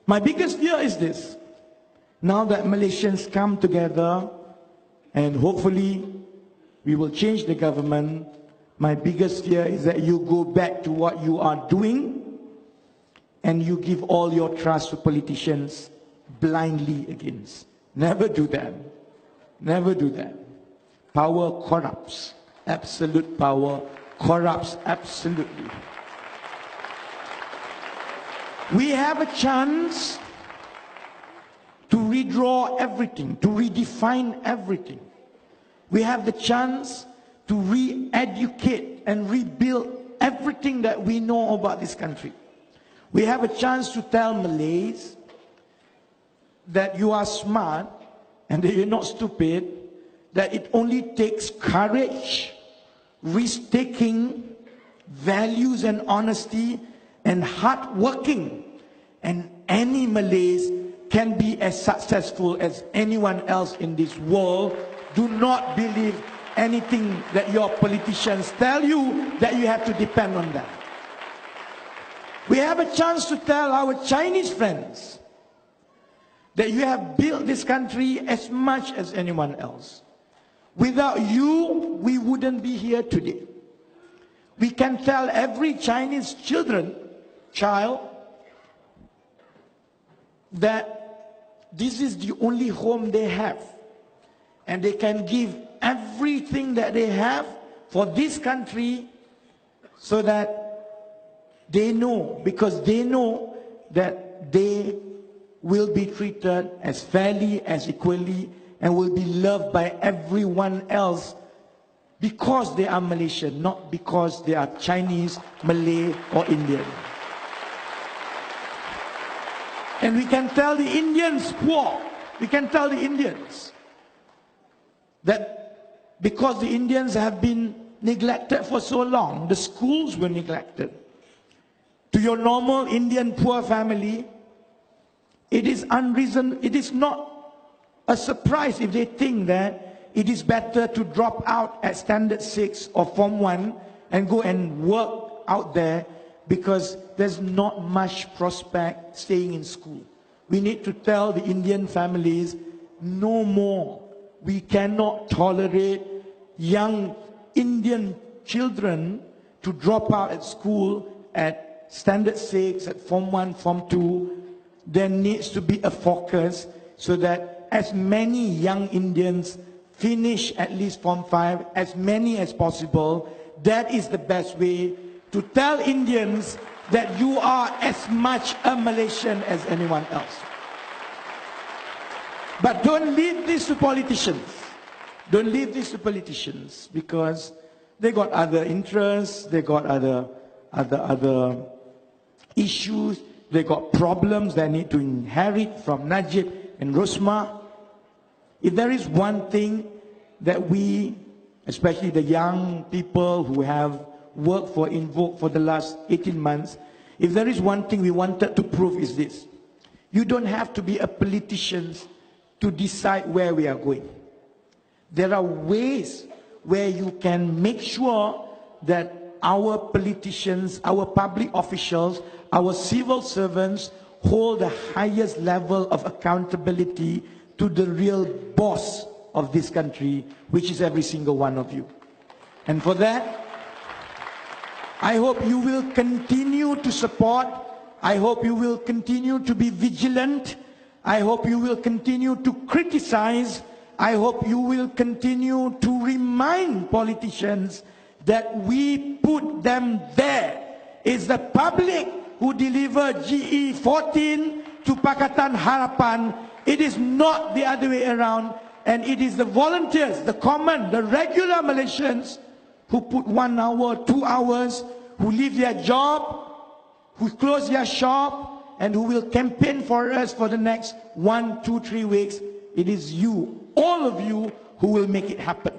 My biggest fear is this. Now that Malaysians come together and hopefully we will change the government, my biggest fear is that you go back to what you are doing and you give all your trust to politicians blindly against. Never do that. Never do that. Power corrupts. Absolute power corrupts absolutely. We have a chance to redraw everything, to redefine everything. We have the chance to re-educate and rebuild everything that we know about this country. We have a chance to tell Malays that you are smart and that you're not stupid, that it only takes courage, risk-taking, values and honesty, and hard working, and any Malays can be as successful as anyone else in this world. Do not believe anything that your politicians tell you that you have to depend on that. We have a chance to tell our Chinese friends that you have built this country as much as anyone else. Without you, we wouldn't be here today. We can tell every Chinese child that this is the only home they have, and they can give everything that they have for this country so that they know, because they know that they will be treated as fairly, as equally, and will be loved by everyone else because they are Malaysian, not because they are Chinese, Malay, or Indian. And we can tell the Indians poor. We can tell the Indians that because the Indians have been neglected for so long, the schools were neglected. To your normal Indian poor family, it is not a surprise if they think that it is better to drop out at Standard 6 or Form 1 and go and work out there because there's not much prospect staying in school. We need to tell the Indian families, no more. We cannot tolerate young Indian children to drop out at school at Standard 6, at Form 1, Form 2. There needs to be a focus so that as many young Indians finish at least Form 5, as many as possible. That is the best way to tell Indians that you are as much a Malaysian as anyone else. But don't leave this to politicians. Don't leave this to politicians because they got other interests, they got other issues, they got problems they need to inherit from Najib and Rosmah. If there is one thing that we, especially the young people who have worked for Invoke for the last 18 months, if there is one thing we wanted to prove is this. You don't have to be a politician to decide where we are going. There are ways where you can make sure that our politicians, our public officials, our civil servants hold the highest level of accountability to the real boss of this country, which is every single one of you. And for that, I hope you will continue to support. I hope you will continue to be vigilant. I hope you will continue to criticize. I hope you will continue to remind politicians that we put them there. It's the public who delivered GE 14 to Pakatan Harapan. It is not the other way around. And it is the volunteers, the common, the regular Malaysians who put 1 hour, 2 hours, who leave their job, who close their shop, and who will campaign for us for the next 1, 2, 3 weeks. It is you, all of you, who will make it happen.